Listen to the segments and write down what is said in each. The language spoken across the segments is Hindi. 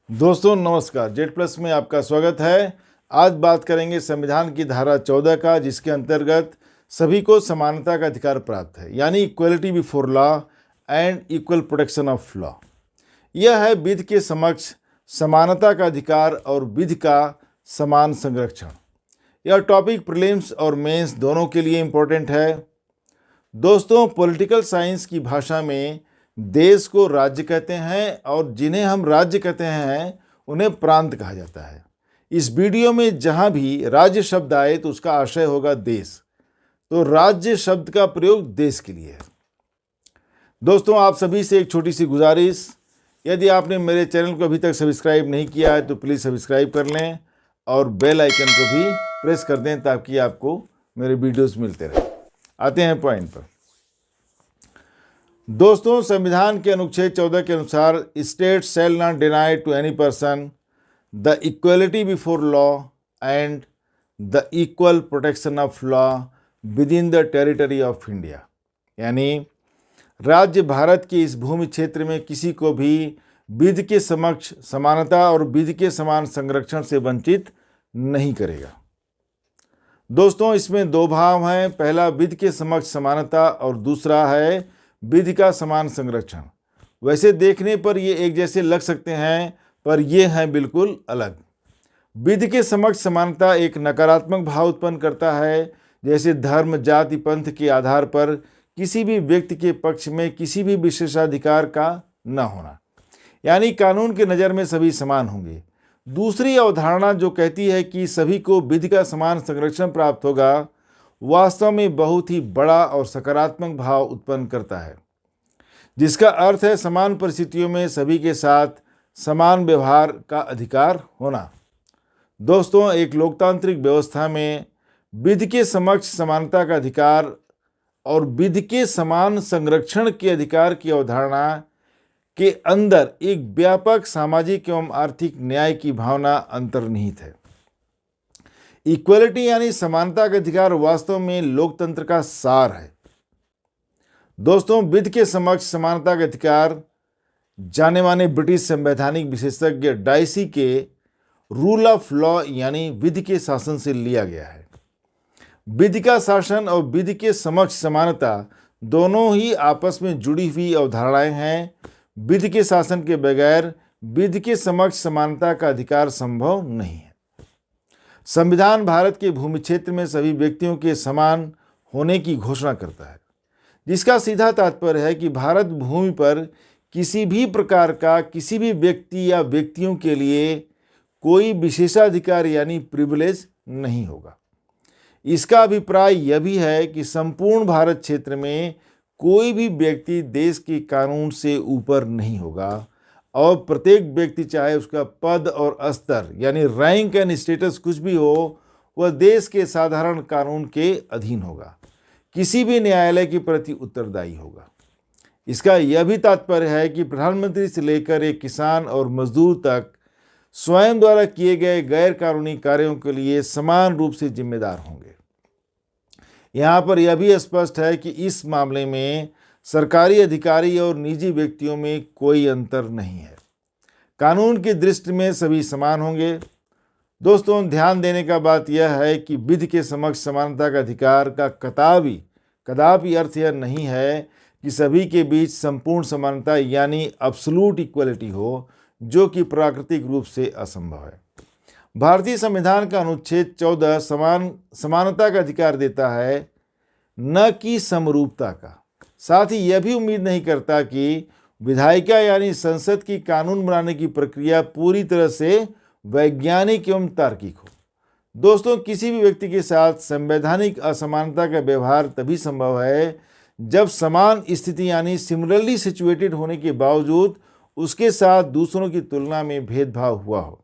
दोस्तों नमस्कार, जेड प्लस में आपका स्वागत है। आज बात करेंगे संविधान की धारा 14 का, जिसके अंतर्गत सभी को समानता का अधिकार प्राप्त है, यानी equality before law and equal protection of law. यह है विधि के समक्ष समानता का अधिकार और विधि का समान संरक्षण। यह टॉपिक प्रीलिम्स और मेंस दोनों के लिए इम्पोर्टेंट है। दोस्तों, पॉलिटिकल साइंस की भाषा में देश को राज्य कहते हैं और जिन्हें हम राज्य कहते हैं उन्हें प्रांत कहा जाता है। इस वीडियो में जहां भी राज्य शब्द आए तो उसका आशय होगा देश, तो राज्य शब्द का प्रयोग देश के लिए है। दोस्तों, आप सभी से एक छोटी सी गुजारिश, यदि आपने मेरे चैनल को अभी तक सब्सक्राइब नहीं किया है तो प्लीज़ सब्सक्राइब कर लें और बेल आइकन को भी प्रेस कर दें ताकि आपको मेरे वीडियोस मिलते रहें। आते हैं पॉइंट पर। दोस्तों, संविधान के अनुच्छेद 14 के अनुसार state shall not deny to any person the equality before law and the equal protection of law within the territory of India, यानी राज्य भारत के इस भूमि क्षेत्र में किसी को भी विधि के समक्ष समानता और विधि के समान संरक्षण से वंचित नहीं करेगा। दोस्तों, इसमें दो भाव हैं। पहला विधि के समक्ष समानता और दूसरा है विधि का समान संरक्षण। वैसे देखने पर ये एक जैसे लग सकते हैं, पर ये हैं बिल्कुल अलग। विधि के समक्ष समानता एक नकारात्मक भाव उत्पन्न करता है, जैसे धर्म, जाति, पंथ के आधार पर किसी भी व्यक्ति के पक्ष में किसी भी विशेषाधिकार का न होना, यानी कानून की नज़र में सभी समान होंगे। दूसरी अवधारणा जो कहती है कि सभी को विधि का समान संरक्षण प्राप्त होगा, वास्तव में बहुत ही बड़ा और सकारात्मक भाव उत्पन्न करता है, जिसका अर्थ है समान परिस्थितियों में सभी के साथ समान व्यवहार का अधिकार होना। दोस्तों, एक लोकतांत्रिक व्यवस्था में विधि के समक्ष समानता का अधिकार और विधि के समान संरक्षण के अधिकार की अवधारणा के अंदर एक व्यापक सामाजिक एवं आर्थिक न्याय की भावना अंतर्निहित है। इक्वलिटी यानी समानता का अधिकार वास्तव में लोकतंत्र का सार है। दोस्तों, विधि के समक्ष समानता का अधिकार जाने माने ब्रिटिश संवैधानिक विशेषज्ञ डाइसी के रूल ऑफ लॉ यानी विधि के शासन से लिया गया है। विधि का शासन और विधि के समक्ष समानता दोनों ही आपस में जुड़ी हुई अवधारणाएं हैं। विधि के शासन के बगैर विधि के समक्ष समानता का अधिकार संभव नहीं है। संविधान भारत के भूमि क्षेत्र में सभी व्यक्तियों के समान होने की घोषणा करता है, जिसका सीधा तात्पर्य है कि भारत भूमि पर किसी भी प्रकार का किसी भी व्यक्ति या व्यक्तियों के लिए कोई विशेषाधिकार यानी प्रिविलेज नहीं होगा। इसका अभिप्राय यह भी है कि संपूर्ण भारत क्षेत्र में कोई भी व्यक्ति देश के कानून से ऊपर नहीं होगा और प्रत्येक व्यक्ति, चाहे उसका पद और स्तर यानी रैंक एंड स्टेटस कुछ भी हो, वह देश के साधारण कानून के अधीन होगा, किसी भी न्यायालय के प्रति उत्तरदायी होगा। इसका यह भी तात्पर्य है कि प्रधानमंत्री से लेकर एक किसान और मजदूर तक स्वयं द्वारा किए गए गैर कानूनी कार्यों के लिए समान रूप से जिम्मेदार होंगे। यहाँ पर यह भी स्पष्ट है कि इस मामले में सरकारी अधिकारी और निजी व्यक्तियों में कोई अंतर नहीं है। कानून की दृष्टि में सभी समान होंगे। दोस्तों, ध्यान देने का बात यह है कि विधि के समक्ष समानता का अधिकार का कदापि अर्थ यह नहीं है कि सभी के बीच संपूर्ण समानता यानी एब्सोल्यूट इक्वलिटी हो, जो कि प्राकृतिक रूप से असंभव है। भारतीय संविधान का अनुच्छेद 14 समानता का अधिकार देता है, न कि समरूपता का। साथ ही यह भी उम्मीद नहीं करता कि विधायिका यानी संसद की कानून बनाने की प्रक्रिया पूरी तरह से वैज्ञानिक एवं तार्किक हो। दोस्तों, किसी भी व्यक्ति के साथ संवैधानिक असमानता का व्यवहार तभी संभव है जब समान स्थिति यानी सिमिलरली सिचुएटेड होने के बावजूद उसके साथ दूसरों की तुलना में भेदभाव हुआ हो।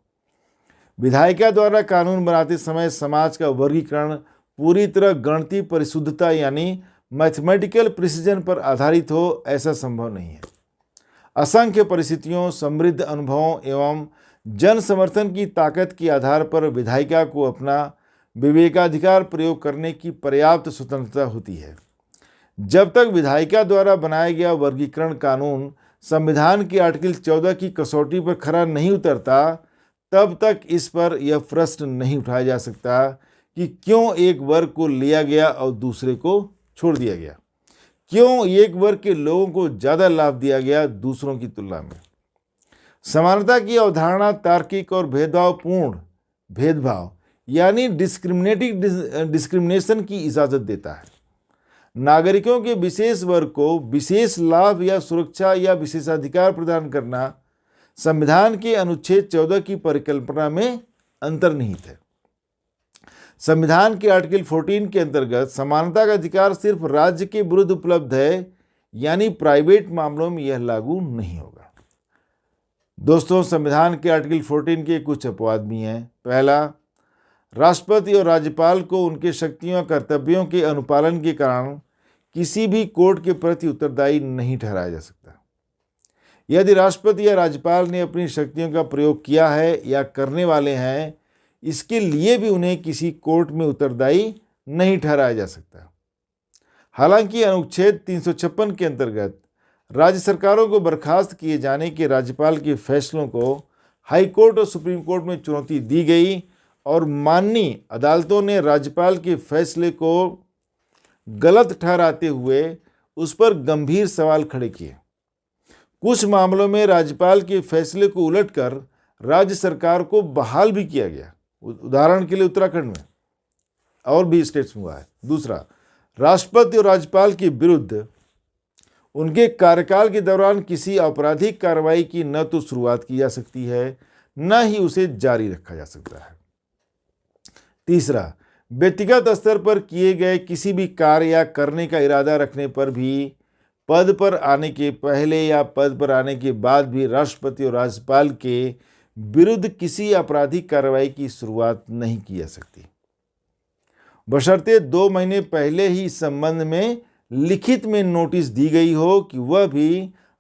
विधायिका द्वारा कानून बनाते समय समाज का वर्गीकरण पूरी तरह गणितीय परिशुद्धता यानी मैथमेटिकल प्रिसीजन पर आधारित हो, ऐसा संभव नहीं है। असंख्य परिस्थितियों, समृद्ध अनुभवों एवं जन समर्थन की ताकत के आधार पर विधायिका को अपना विवेकाधिकार प्रयोग करने की पर्याप्त स्वतंत्रता होती है। जब तक विधायिका द्वारा बनाया गया वर्गीकरण कानून संविधान के आर्टिकल 14 की कसौटी पर खरा नहीं उतरता, तब तक इस पर यह प्रश्न नहीं उठाया जा सकता कि क्यों एक वर्ग को लिया गया और दूसरे को छोड़ दिया गया, क्यों एक वर्ग के लोगों को ज़्यादा लाभ दिया गया दूसरों की तुलना में। समानता की अवधारणा तार्किक और भेदभावपूर्ण भेदभाव यानी डिस्क्रिमिनेशन की इजाज़त देता है। नागरिकों के विशेष वर्ग को विशेष लाभ या सुरक्षा या विशेषाधिकार प्रदान करना संविधान के अनुच्छेद 14 की परिकल्पना में अंतर्निहित है। संविधान के आर्टिकल 14 के अंतर्गत समानता का अधिकार सिर्फ राज्य के विरुद्ध उपलब्ध है, यानी प्राइवेट मामलों में यह लागू नहीं होगा। दोस्तों, संविधान के आर्टिकल 14 के कुछ अपवाद भी हैं। पहला, राष्ट्रपति और राज्यपाल को उनके शक्तियों और कर्तव्यों के अनुपालन के कारण किसी भी कोर्ट के प्रति उत्तरदायी नहीं ठहराया जा सकता। यदि राष्ट्रपति या राज्यपाल ने अपनी शक्तियों का प्रयोग किया है या करने वाले हैं, इसके लिए भी उन्हें किसी कोर्ट में उत्तरदायी नहीं ठहराया जा सकता। हालांकि अनुच्छेद 356 के अंतर्गत राज्य सरकारों को बर्खास्त किए जाने के राज्यपाल के फैसलों को हाई कोर्ट और सुप्रीम कोर्ट में चुनौती दी गई और माननीय अदालतों ने राज्यपाल के फैसले को गलत ठहराते हुए उस पर गंभीर सवाल खड़े किए। कुछ मामलों में राज्यपाल के फैसले को उलटकर राज्य सरकार को बहाल भी किया गया। उदाहरण के लिए उत्तराखंड में और भी स्टेट्स में हुआ है। दूसरा, राष्ट्रपति और राज्यपाल के विरुद्ध उनके कार्यकाल के दौरान किसी आपराधिक कार्रवाई की न तो शुरुआत की जा सकती है, न ही उसे जारी रखा जा सकता है। तीसरा, व्यक्तिगत स्तर पर किए गए किसी भी कार्य या करने का इरादा रखने पर भी पद पर आने के पहले या पद पर आने के बाद भी राष्ट्रपति और राज्यपाल के विरुद्ध किसी आपराधिक कार्रवाई की शुरुआत नहीं की जा सकती, बशर्ते 2 महीने पहले ही इस संबंध में लिखित में नोटिस दी गई हो कि वह भी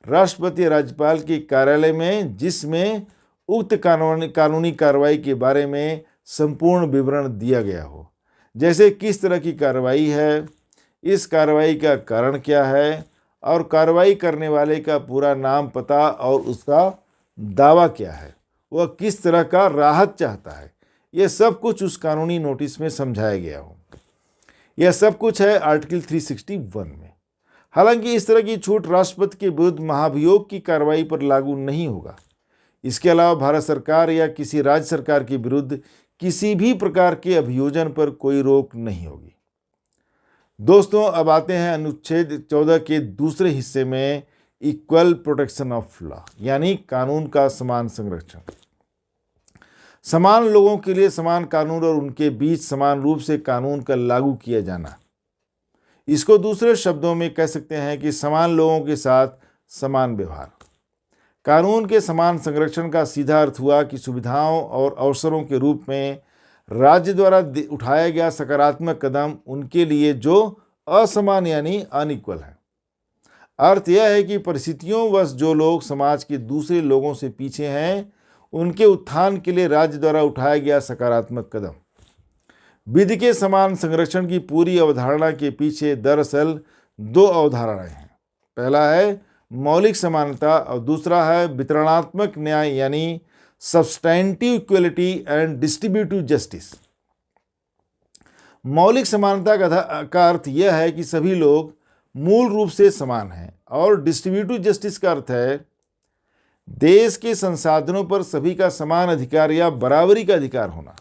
राष्ट्रपति राज्यपाल के कार्यालय में, जिसमें उक्त कानूनी कार्रवाई के बारे में संपूर्ण विवरण दिया गया हो, जैसे किस तरह की कार्रवाई है, इस कार्रवाई का कारण क्या है और कार्रवाई करने वाले का पूरा नाम, पता और उसका दावा क्या है, वह किस तरह का राहत चाहता है। यह सब कुछ उस कानूनी नोटिस में समझाया गया हो। यह सब कुछ है आर्टिकल 361 में। हालांकि इस तरह की छूट राष्ट्रपति के विरुद्ध महाभियोग की कार्रवाई पर लागू नहीं होगा। इसके अलावा भारत सरकार या किसी राज्य सरकार के विरुद्ध किसी भी प्रकार के अभियोजन पर कोई रोक नहीं होगी। दोस्तों, अब आते हैं अनुच्छेद 14 के दूसरे हिस्से में, इक्वल प्रोटेक्शन ऑफ लॉ, यानी कानून का समान संरक्षण। समान लोगों के लिए समान कानून और उनके बीच समान रूप से कानून का लागू किया जाना। इसको दूसरे शब्दों में कह सकते हैं कि समान लोगों के साथ समान व्यवहार। कानून के समान संरक्षण का सीधा अर्थ हुआ कि सुविधाओं और अवसरों के रूप में राज्य द्वारा उठाया गया सकारात्मक कदम उनके लिए जो असमान यानी अनइक्वल है। अर्थ यह है कि परिस्थितियों वश जो लोग समाज के दूसरे लोगों से पीछे हैं, उनके उत्थान के लिए राज्य द्वारा उठाया गया सकारात्मक कदम। विधि के समान संरक्षण की पूरी अवधारणा के पीछे दरअसल 2 अवधारणाएं हैं। पहला है मौलिक समानता और दूसरा है वितरणात्मक न्याय यानी substantive equality and distributive justice. मौलिक समानता का अर्थ यह है कि सभी लोग मूल रूप से समान हैं, और डिस्ट्रीब्यूटिव जस्टिस का अर्थ है देश के संसाधनों पर सभी का समान अधिकार या बराबरी का अधिकार होना।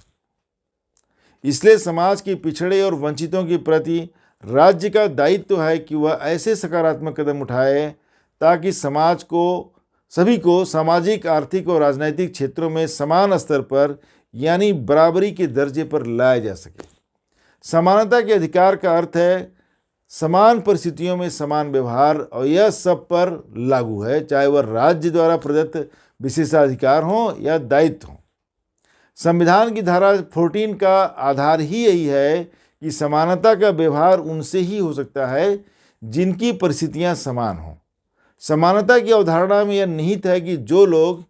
इसलिए समाज के पिछड़े और वंचितों के प्रति राज्य का दायित्व है कि वह ऐसे सकारात्मक कदम उठाए ताकि समाज को सभी को सामाजिक, आर्थिक और राजनीतिक क्षेत्रों में समान स्तर पर यानी बराबरी के दर्जे पर लाया जा सके। समानता के अधिकार का अर्थ है समान परिस्थितियों में समान व्यवहार, और यह सब पर लागू है, चाहे वह राज्य द्वारा प्रदत्त विशेषाधिकार हो या दायित्व हो। संविधान की धारा 14 का आधार ही यही है कि समानता का व्यवहार उनसे ही हो सकता है जिनकी परिस्थितियां समान हों। समानता की अवधारणा में यह निहित है कि जो लोग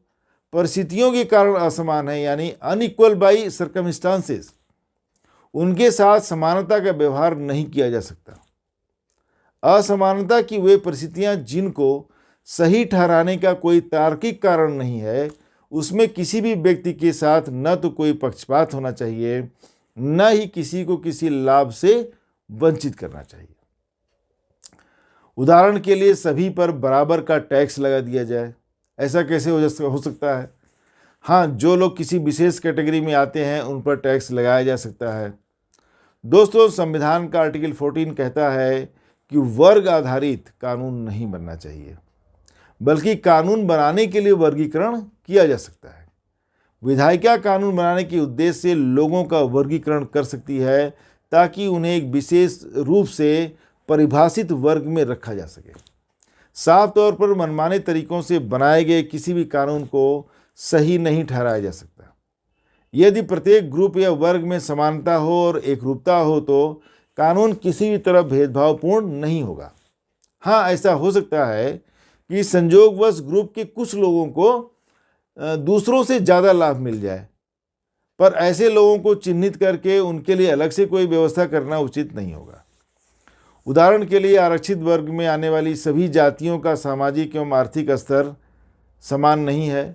परिस्थितियों के कारण असमान हैं यानी अनइक्वल बाई सर्कमस्टांसेस, उनके साथ समानता का व्यवहार नहीं किया जा सकता। असमानता की वे परिस्थितियां जिनको सही ठहराने का कोई तार्किक कारण नहीं है, उसमें किसी भी व्यक्ति के साथ न तो कोई पक्षपात होना चाहिए, न ही किसी को किसी लाभ से वंचित करना चाहिए। उदाहरण के लिए सभी पर बराबर का टैक्स लगा दिया जाए, ऐसा कैसे हो सकता है? हाँ, जो लोग किसी विशेष कैटेगरी में आते हैं उन पर टैक्स लगाया जा सकता है। दोस्तों, संविधान का आर्टिकल 14 कहता है कि वर्ग आधारित कानून नहीं बनना चाहिए, बल्कि कानून बनाने के लिए वर्गीकरण किया जा सकता है। विधायिका कानून बनाने के उद्देश्य से लोगों का वर्गीकरण कर सकती है ताकि उन्हें एक विशेष रूप से परिभाषित वर्ग में रखा जा सके। साफ तौर पर मनमाने तरीकों से बनाए गए किसी भी कानून को सही नहीं ठहराया जा सकता। यदि प्रत्येक ग्रुप या वर्ग में समानता हो और एकरूपता हो तो कानून किसी भी तरह भेदभावपूर्ण नहीं होगा। हाँ, ऐसा हो सकता है कि संयोगवश ग्रुप के कुछ लोगों को दूसरों से ज़्यादा लाभ मिल जाए, पर ऐसे लोगों को चिन्हित करके उनके लिए अलग से कोई व्यवस्था करना उचित नहीं होगा। उदाहरण के लिए, आरक्षित वर्ग में आने वाली सभी जातियों का सामाजिक एवं आर्थिक स्तर समान नहीं है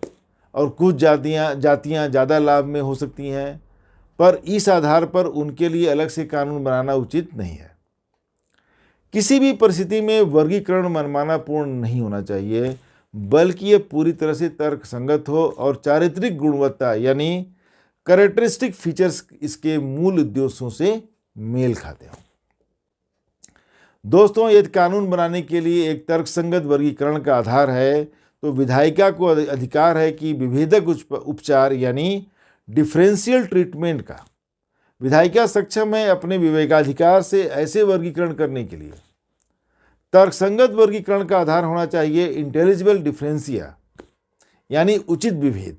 और कुछ जातियां ज़्यादा लाभ में हो सकती हैं, पर इस आधार पर उनके लिए अलग से कानून बनाना उचित नहीं है। किसी भी परिस्थिति में वर्गीकरण मनमानापूर्ण नहीं होना चाहिए, बल्कि ये पूरी तरह से तर्कसंगत हो और चारित्रिक गुणवत्ता यानी कैरेक्टरिस्टिक फीचर्स इसके मूल उद्देश्यों से मेल खाते हों। दोस्तों, यदि कानून बनाने के लिए एक तर्कसंगत वर्गीकरण का आधार है तो विधायिका को अधिकार है कि विभेदक उपचार यानी डिफरेंशियल ट्रीटमेंट का विधायिका सक्षम है अपने विवेकाधिकार से ऐसे वर्गीकरण करने के लिए। तर्कसंगत वर्गीकरण का आधार होना चाहिए इंटेलिजिबल डिफरेंशिया यानी उचित विभेद,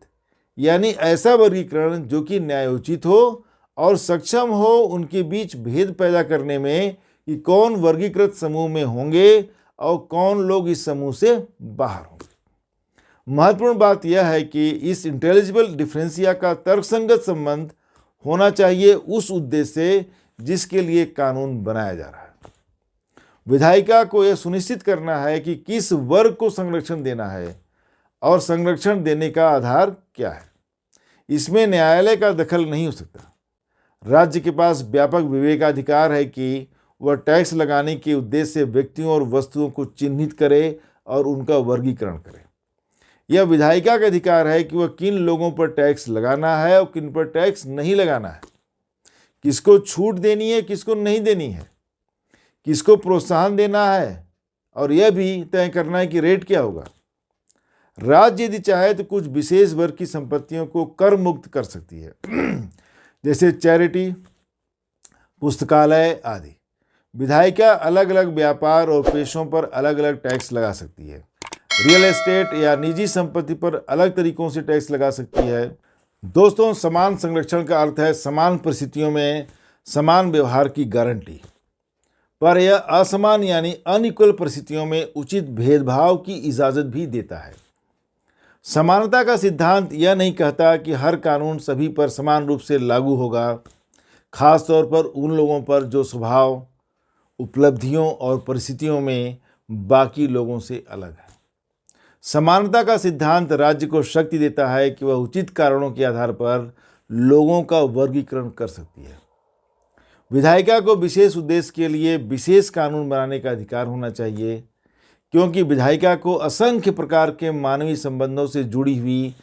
यानी ऐसा वर्गीकरण जो कि न्यायोचित हो और सक्षम हो उनके बीच भेद पैदा करने में कि कौन वर्गीकृत समूह में होंगे और कौन लोग इस समूह से बाहर होंगे। महत्वपूर्ण बात यह है कि इस इंटेलिजिबल डिफरेंशिया का तर्कसंगत संबंध होना चाहिए उस उद्देश्य से जिसके लिए कानून बनाया जा रहा है। विधायिका को यह सुनिश्चित करना है कि किस वर्ग को संरक्षण देना है और संरक्षण देने का आधार क्या है। इसमें न्यायालय का दखल नहीं हो सकता। राज्य के पास व्यापक विवेकाधिकार है कि वह टैक्स लगाने के उद्देश्य से व्यक्तियों और वस्तुओं को चिन्हित करे और उनका वर्गीकरण करे। यह विधायिका का अधिकार है कि वह किन लोगों पर टैक्स लगाना है और किन पर टैक्स नहीं लगाना है, किसको छूट देनी है, किसको नहीं देनी है, किसको प्रोत्साहन देना है और यह भी तय करना है कि रेट क्या होगा। राज्य यदि चाहे तो कुछ विशेष वर्ग की संपत्तियों को कर मुक्त कर सकती है जैसे चैरिटी, पुस्तकालय आदि। विधायिका अलग अलग व्यापार और पेशों पर अलग अलग टैक्स लगा सकती है। रियल एस्टेट या निजी संपत्ति पर अलग तरीकों से टैक्स लगा सकती है। दोस्तों, समान संरक्षण का अर्थ है समान परिस्थितियों में समान व्यवहार की गारंटी, पर यह असमान यानी अनइक्वल परिस्थितियों में उचित भेदभाव की इजाज़त भी देता है। समानता का सिद्धांत यह नहीं कहता कि हर कानून सभी पर समान रूप से लागू होगा, खास तौर पर उन लोगों पर जो स्वभाव, उपलब्धियों और परिस्थितियों में बाकी लोगों से अलग है। समानता का सिद्धांत राज्य को शक्ति देता है कि वह उचित कारणों के आधार पर लोगों का वर्गीकरण कर सकती है। विधायिका को विशेष उद्देश्य के लिए विशेष कानून बनाने का अधिकार होना चाहिए, क्योंकि विधायिका को असंख्य प्रकार के मानवीय संबंधों से जुड़ी हुई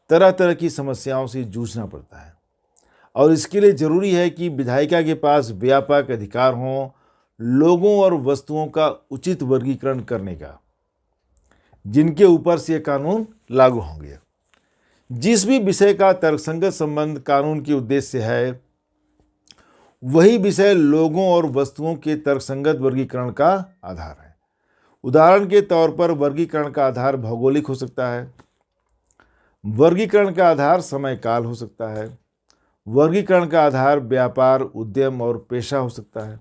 तरह तरह की समस्याओं से जूझना पड़ता है और इसके लिए जरूरी है कि विधायिका के पास व्यापक अधिकार हों लोगों और वस्तुओं का उचित वर्गीकरण करने का, जिनके ऊपर से कानून लागू होंगे। जिस भी विषय का तर्कसंगत संबंध कानून के उद्देश्य से है, वही विषय लोगों और वस्तुओं के तर्कसंगत वर्गीकरण का आधार है। उदाहरण के तौर पर वर्गीकरण का आधार भौगोलिक हो सकता है, वर्गीकरण का आधार समय काल हो सकता है, वर्गीकरण का आधार व्यापार, उद्यम और पेशा हो सकता है।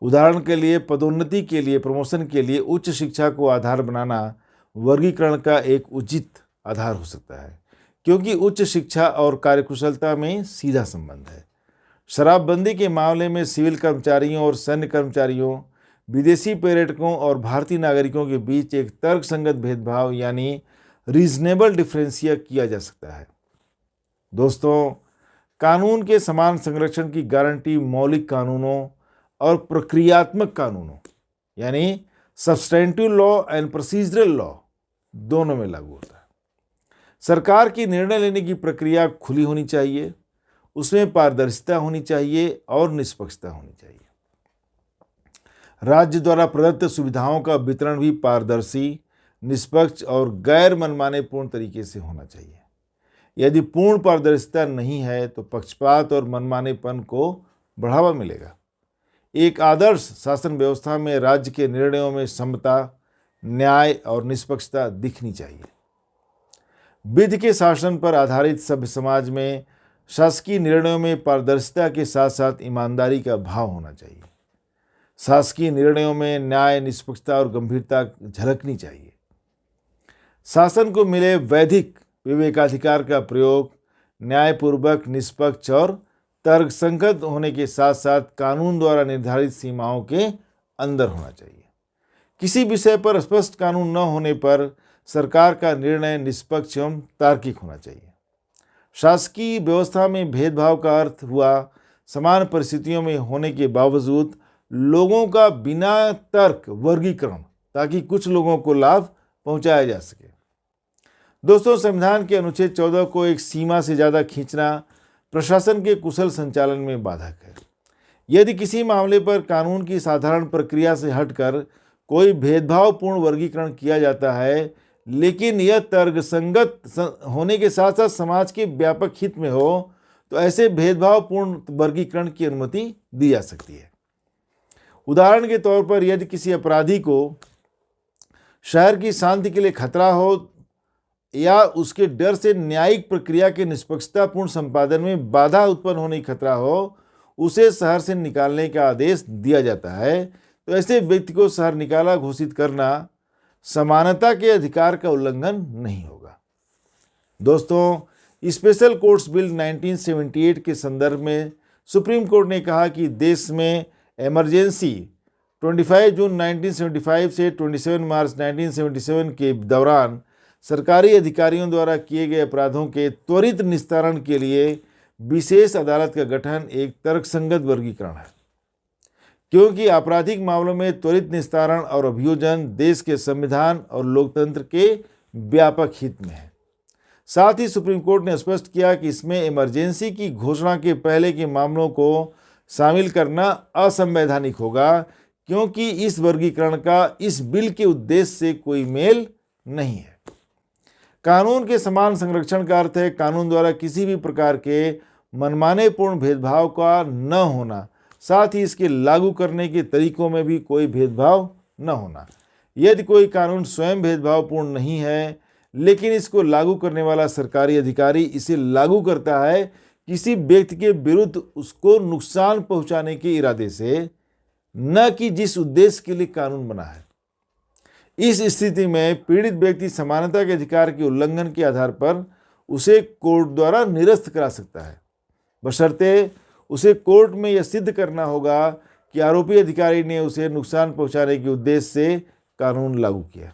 उदाहरण के लिए पदोन्नति के लिए, प्रमोशन के लिए उच्च शिक्षा को आधार बनाना वर्गीकरण का एक उचित आधार हो सकता है, क्योंकि उच्च शिक्षा और कार्यकुशलता में सीधा संबंध है। शराबबंदी के मामले में सिविल कर्मचारियों और सैन्य कर्मचारियों विदेशी पर्यटकों और भारतीय नागरिकों के बीच एक तर्कसंगत भेदभाव यानी रीजनेबल डिफरेंशिया किया जा सकता है। दोस्तों, कानून के समान संरक्षण की गारंटी मौलिक कानूनों और प्रक्रियात्मक कानूनों यानी substantive law and procedural law दोनों में लागू होता है। सरकार की निर्णय लेने की प्रक्रिया खुली होनी चाहिए, उसमें पारदर्शिता होनी चाहिए और निष्पक्षता होनी चाहिए। राज्य द्वारा प्रदत्त सुविधाओं का वितरण भी पारदर्शी, निष्पक्ष और गैर मनमानेपूर्ण तरीके से होना चाहिए। यदि पूर्ण पारदर्शिता नहीं है तो पक्षपात और मनमानेपन को बढ़ावा मिलेगा। एक आदर्श शासन व्यवस्था में राज्य के निर्णयों में समता, न्याय और निष्पक्षता दिखनी चाहिए। विधि के शासन पर आधारित सभ्य समाज में शासकीय निर्णयों में पारदर्शिता के साथ साथ ईमानदारी का भाव होना चाहिए। शासकीय निर्णयों में न्याय, निष्पक्षता और गंभीरता झलकनी चाहिए। शासन को मिले वैधिक विवेकाधिकार का प्रयोग न्यायपूर्वक, निष्पक्ष और तर्कसंगत होने के साथ साथ कानून द्वारा निर्धारित सीमाओं के अंदर होना चाहिए। किसी विषय पर स्पष्ट कानून न होने पर सरकार का निर्णय निष्पक्ष एवं तार्किक होना चाहिए। शासकीय व्यवस्था में भेदभाव का अर्थ हुआ समान परिस्थितियों में होने के बावजूद लोगों का बिना तर्क वर्गीकरण, ताकि कुछ लोगों को लाभ पहुंचाया जा सके। दोस्तों, संविधान के अनुच्छेद 14 को एक सीमा से ज़्यादा खींचना प्रशासन के कुशल संचालन में बाधक है। यदि किसी मामले पर कानून की साधारण प्रक्रिया से हटकर कोई भेदभावपूर्ण वर्गीकरण किया जाता है, लेकिन यह तर्कसंगत होने के साथ साथ समाज के व्यापक हित में हो, तो ऐसे भेदभावपूर्ण वर्गीकरण की अनुमति दी जा सकती है। उदाहरण के तौर पर यदि किसी अपराधी को शहर की शांति के लिए खतरा हो या उसके डर से न्यायिक प्रक्रिया के निष्पक्षतापूर्ण संपादन में बाधा उत्पन्न होने की खतरा हो, उसे शहर से निकालने का आदेश दिया जाता है, तो ऐसे व्यक्ति को शहर निकाला घोषित करना समानता के अधिकार का उल्लंघन नहीं होगा। दोस्तों, स्पेशल कोर्ट्स बिल 1978 के संदर्भ में सुप्रीम कोर्ट ने कहा कि देश में इमरजेंसी 25 जून 1975 से 27 मार्च 1977 के दौरान सरकारी अधिकारियों द्वारा किए गए अपराधों के त्वरित निस्तारण के लिए विशेष अदालत का गठन एक तर्कसंगत वर्गीकरण है, क्योंकि आपराधिक मामलों में त्वरित निस्तारण और अभियोजन देश के संविधान और लोकतंत्र के व्यापक हित में है। साथ ही सुप्रीम कोर्ट ने स्पष्ट किया कि इसमें इमरजेंसी की घोषणा के पहले के मामलों को शामिल करना असंवैधानिक होगा, क्योंकि इस वर्गीकरण का इस बिल के उद्देश्य से कोई मेल नहीं है। कानून के समान संरक्षण का अर्थ है कानून द्वारा किसी भी प्रकार के मनमानेपूर्ण भेदभाव का न होना, साथ ही इसके लागू करने के तरीकों में भी कोई भेदभाव न होना। यदि कोई कानून स्वयं भेदभावपूर्ण नहीं है, लेकिन इसको लागू करने वाला सरकारी अधिकारी इसे लागू करता है किसी व्यक्ति के विरुद्ध उसको नुकसान पहुंचाने के इरादे से, न कि जिस उद्देश्य के लिए कानून बना है, इस स्थिति में पीड़ित व्यक्ति समानता के अधिकार के उल्लंघन के आधार पर उसे कोर्ट द्वारा निरस्त करा सकता है, बशर्ते उसे कोर्ट में यह सिद्ध करना होगा कि आरोपी अधिकारी ने उसे नुकसान पहुंचाने के उद्देश्य से कानून लागू किया।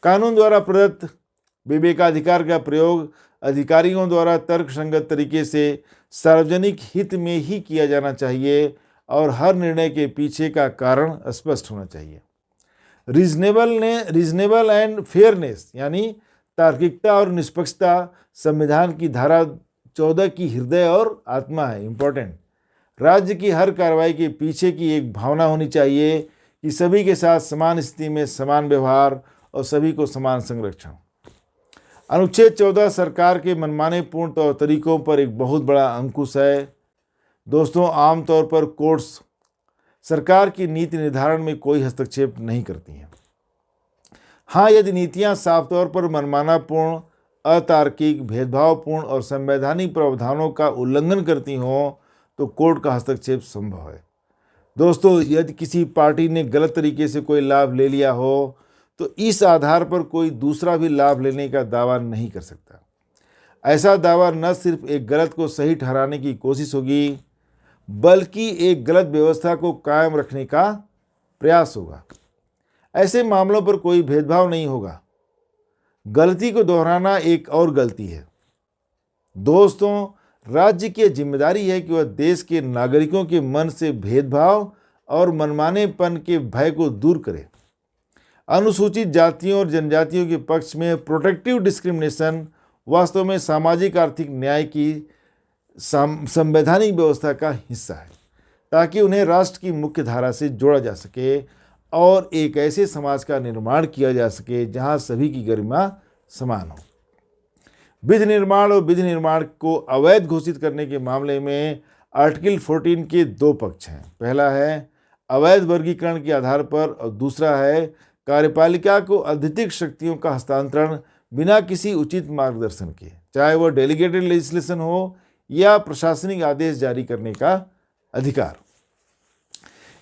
कानून द्वारा प्रदत्त विवेकाधिकार का प्रयोग अधिकारियों द्वारा तर्कसंगत तरीके से सार्वजनिक हित में ही किया जाना चाहिए और हर निर्णय के पीछे का कारण स्पष्ट होना चाहिए। रीजनेबल एंड फेयरनेस यानी तार्किकता और निष्पक्षता संविधान की धारा 14 की हृदय और आत्मा है। इम्पोर्टेंट, राज्य की हर कार्रवाई के पीछे की एक भावना होनी चाहिए कि सभी के साथ समान स्थिति में समान व्यवहार और सभी को समान संरक्षण। अनुच्छेद 14 सरकार के मनमाने पूर्ण तौर तरीकों पर एक बहुत बड़ा अंकुश है। दोस्तों, आमतौर पर कोर्ट्स सरकार की नीति निर्धारण में कोई हस्तक्षेप नहीं करती हैं। हाँ, यदि नीतियां साफ तौर पर मनमानापूर्ण, अतार्किक, भेदभावपूर्ण और संवैधानिक प्रावधानों का उल्लंघन करती हों तो कोर्ट का हस्तक्षेप संभव है। दोस्तों, यदि किसी पार्टी ने गलत तरीके से कोई लाभ ले लिया हो तो इस आधार पर कोई दूसरा भी लाभ लेने का दावा नहीं कर सकता। ऐसा दावा न सिर्फ एक गलत को सही ठहराने की कोशिश होगी, बल्कि एक गलत व्यवस्था को कायम रखने का प्रयास होगा। ऐसे मामलों पर कोई भेदभाव नहीं होगा। गलती को दोहराना एक और गलती है। दोस्तों, राज्य की जिम्मेदारी है कि वह देश के नागरिकों के मन से भेदभाव और मनमानेपन के भय को दूर करे। अनुसूचित जातियों और जनजातियों के पक्ष में प्रोटेक्टिव डिस्क्रिमिनेशन वास्तव में सामाजिक आर्थिक न्याय की संवैधानिक व्यवस्था का हिस्सा है, ताकि उन्हें राष्ट्र की मुख्य धारा से जोड़ा जा सके और एक ऐसे समाज का निर्माण किया जा सके जहां सभी की गरिमा समान हो। विधि निर्माण और विधि निर्माण को अवैध घोषित करने के मामले में आर्टिकल 14 के दो पक्ष हैं। पहला है अवैध वर्गीकरण के आधार पर और दूसरा है कार्यपालिका को अत्यधिक शक्तियों का हस्तांतरण बिना किसी उचित मार्गदर्शन के, चाहे वह डेलीगेटेड लेजिस्लेशन हो या प्रशासनिक आदेश जारी करने का अधिकार।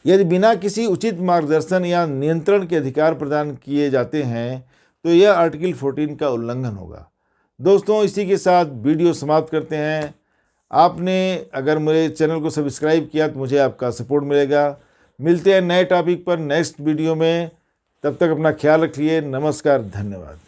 यदि बिना किसी उचित मार्गदर्शन या नियंत्रण के अधिकार प्रदान किए जाते हैं तो यह आर्टिकल 14 का उल्लंघन होगा। दोस्तों, इसी के साथ वीडियो समाप्त करते हैं। आपने अगर मेरे चैनल को सब्सक्राइब किया तो मुझे आपका सपोर्ट मिलेगा। मिलते हैं नए टॉपिक पर नेक्स्ट वीडियो में। तब तक अपना ख्याल रखिए। नमस्कार, धन्यवाद।